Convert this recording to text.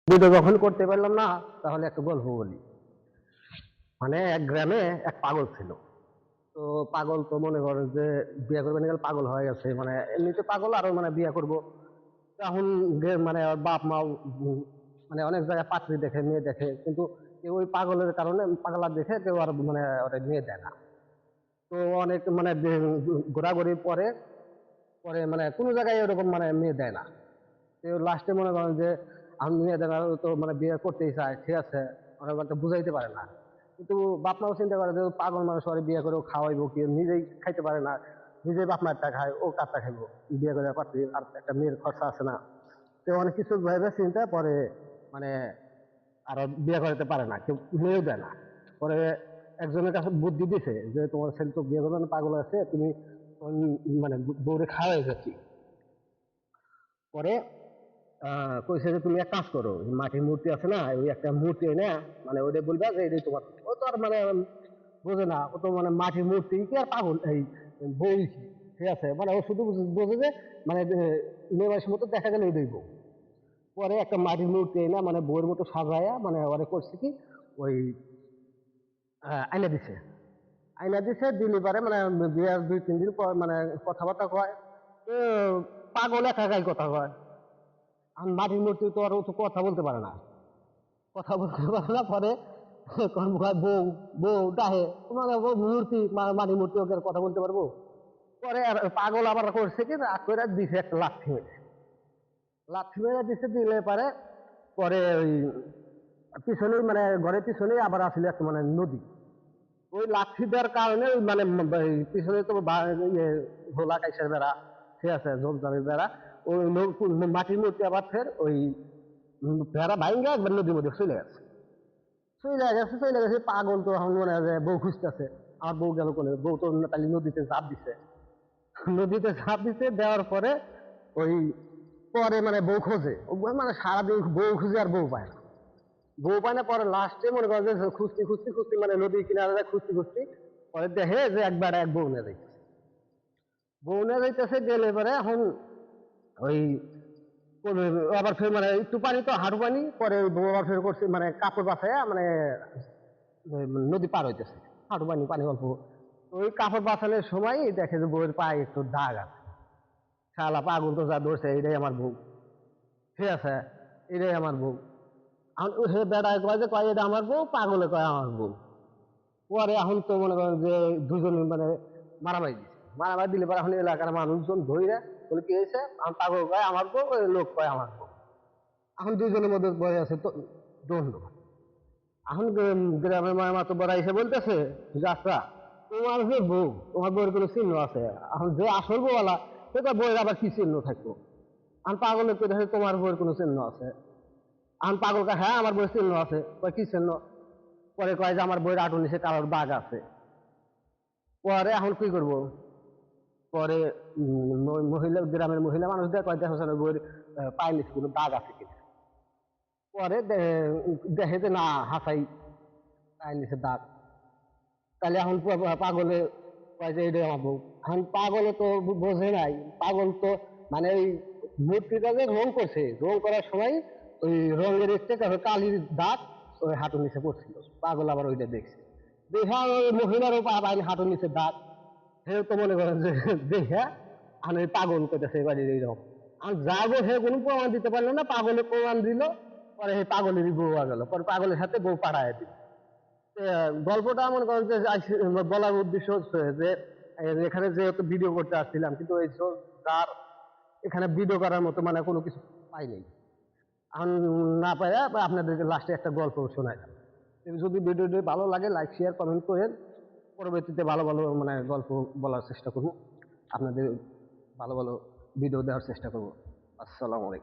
Video যখন করতে পারলাম না, তাহলে একটা গল্প বলি। মানে এক গ্রামে এক পাগল ছিল। তো পাগল তো মনে করেন যে বিয়ে করবে না গেলে পাগল হয়ে গেছে, মানে এমনিতে পাগল আরো মানে বিয়ে করবো। তখন মানে ওর বাপ মা মানে অনেক জায়গায় পাত্রী দেখে, মেয়ে দেখে, কিন্তু কেউ ওই পাগলের কারণে পাগলা দেখে কেউ আর মানে ওরা মেয়ে দেয় না। তো অনেক মানে ঘোরাঘুরি পরে পরে মানে কোনো জায়গায় এরকম মানে মেয়ে দেয় না। কেউ লাস্টে মনে করেন যে আমি মেয়ে দেয় না, ও তো মানে বিয়ে করতেই চায়, ঠিক আছে, অনেক মানে বুঝাইতে পারে না। কিন্তু বাপ মাও চিন্তা করে যে পাগল মানুষ ওরে বিয়ে করে ও খাওয়াইবো কি, নিজেই খাইতে পারে না, নিজেই বাপ মায়েরটা খায়, ও কারটা খাইবো, বিয়ে করে পারছি, আর একটা মেয়ের খরচা আছে না। তো অনেক কিছু ভেবে চিন্তা পরে মানে আর বিয়ে করতে পারে না, কেউ মেয়েও দেয় না। পরে একজনের কাছে বুদ্ধি দিছে যে তোমার ছেলে তো বিয়ে করবে না, পাগল আছে, তুমি মানে বউরে খাওয়াই যাচ্ছি। পরে কইছে যে তুমি এক কাজ করো, ওই মাটির মূর্তি আছে না, ওই একটা মূর্তি এনে মানে ওইটা বলবা যে এটাই তোমার। ও তো আর মানে বোঝে না, ও তো মানে মাটির মূর্তি কি আর পাগল এই বই কি, ঠিক আছে, মানে ও শুধু বোঝে যে মানে মেয়ে বয়সের মতো দেখা গেলে ওইটাই বউ। পরে একটা মাটির মূর্তি এনে মানে বউয়ের মতো সাজায়া মানে ওরে করছে কি ওই আইনা দিছে। আইনা দিছে দিলি পারে মানে বিয়ার 2-3 দিন পর মানে কথাবার্তা কয়। তো পাগল একা একাই কথা কয়। আর মাটির মূর্তি তো আর ও তো কথা বলতে পারে না, কথা বলতে পারে না। পরে বউ বউ ডাহে তোমার মূর্তি মাটির মূর্তি, ওকে আর কথা বলতে পারবো? পরে আর পাগল আবার করছে কি রাগ করে দিছে একটা লাথি মেরে, লাথি মেরে দিছে, দিলে পারে পরে ওই পিছনেই মানে ঘরের পিছনেই আবার আসলে একটা মানে নদী। ওই লাথি দেওয়ার কারণে ওই মানে পিছনে তো ইয়ে ভোলা কাইসের বেড়া, ঠিক আছে, ঝোপঝাড়ের বেড়া, ওই মাটির মূর্তি আবার ফের ওই বেড়া ভাইঙ্গা একবার নদীর মধ্যে চলে গেছে। চলে গেছে পাগল তো এখন মনে হয় যে বউ খুঁজতেছে। আর বউ গেল কোনে, বউ তো তাহলে নদীতে ঝাঁপ দিছে। নদীতে ঝাঁপ দিতে দেওয়ার পরে ওই পরে মানে বউ খোঁজে, ও মানে সারাদিন বউ খুঁজে আর বউ পায় না। বউ পায় না, পরে লাস্টে মনে করে যে খুঁজতে খুঁজতে খুঁজতে মানে নদীর কিনারে যায় খুঁজতে খুঁজতে পরে দেখে যে একবার এক বউ নিয়ে যাইতেছে। বউ নিয়ে যাইতেছে গেলে পরে এখন ওই আবার ফের মানে একটু পানি তো হাঁটু পানি, পরে ওই বউ আবার ফের করছে মানে কাপড় বাছাইয়া মানে নদী পার হইতেছে, হাঁটু পানি পানি অল্প। ওই কাপড় বাছানোর সময় দেখে যে বউয়ের পায়ে একটু দাগ আছে। শালা পাগল তো যা ধরছে এটাই আমার বউ, ঠিক আছে, এটাই আমার বউ। সে বেড়ায় কয় যে কয় এটা আমার বউ, পাগলে কয় আমার বউ। পরে এখন তো মনে করেন যে দুজন মানে মারামারি দিচ্ছে, মারামারি দিলে পরে এখন এলাকার মানুষজন ধরে বলে কি হয়েছে, আমার পাগল কয় আমার বউ, ওই লোক কয় আমার বউ। এখন দুজনের মধ্যে বয়ে আছে তো দ্বন্দ্ব। এখন গ্রামের মায়া তো বড় এসে বলতেছে যে আচ্ছা তোমার যে বউ, তোমার বউয়ের কোনো চিহ্ন আছে? এখন যে আসল বউওয়ালা সে তার বউয়ের আবার কি চিহ্ন থাকবো? আমি পাগলের তো দেখে তোমার বউয়ের কোনো চিহ্ন আছে? আমি পাগল কা হ্যাঁ আমার বউয়ের চিহ্ন আছে। কয় কি চিহ্ন? পরে কয় যে আমার বইয়ের আটু নিচে কালোর দাগ আছে। পরে এখন কি করব? পরে মহিলা গ্রামের মহিলা মানুষদের কয় দেখো বইয়ের পায়ের নিচে কোনো দাগ আছে কিনা। পরে দেখে যে না, হাসাই পায়ের নিচে দাগ। তাহলে এখন পাগলে কয় যে এটাই আমার বউ। এখন পাগলে তো বোঝে নাই, পাগল তো মানে ওই মূর্তিটা যে রং করছে, রং করার সময় ওই রঙের এসছে কালির দাগ ওই হাঁটুর নিচে পড়ছিল। পাগল আবার ওইটা দেখছে, দেখা ওই মহিলারও পায়ের হাঁটুর নিচে দাগ। সে তো মনে করেন যে দেখা আমি পাগল করতেছে বাড়ির এইরকম। আর যাবো সে কোনো প্রমাণ দিতে পারলো না, পাগলে প্রমাণ দিল। পরে সেই পাগলেরই বউ গেল, পরে পাগলের সাথে বউ পাঠায় দিল। গল্পটা মনে করেন যে বলার উদ্দেশ্য হচ্ছে যে এখানে যেহেতু ভিডিও করতে আসছিলাম, কিন্তু এই তার এখানে ভিডিও করার মতো মানে কোনো কিছু পাইনি। এখন না পাই আপনাদেরকে লাস্টে একটা গল্প শোনাইলাম। যদি ভিডিওটি ভালো লাগে লাইক শেয়ার কমেন্ট করেন। পরবর্তীতে ভালো ভালো মানে গল্প বলার চেষ্টা করবো, আপনাদের ভালো ভালো ভিডিও দেওয়ার চেষ্টা করবো। আসসালামু আলাইকুম।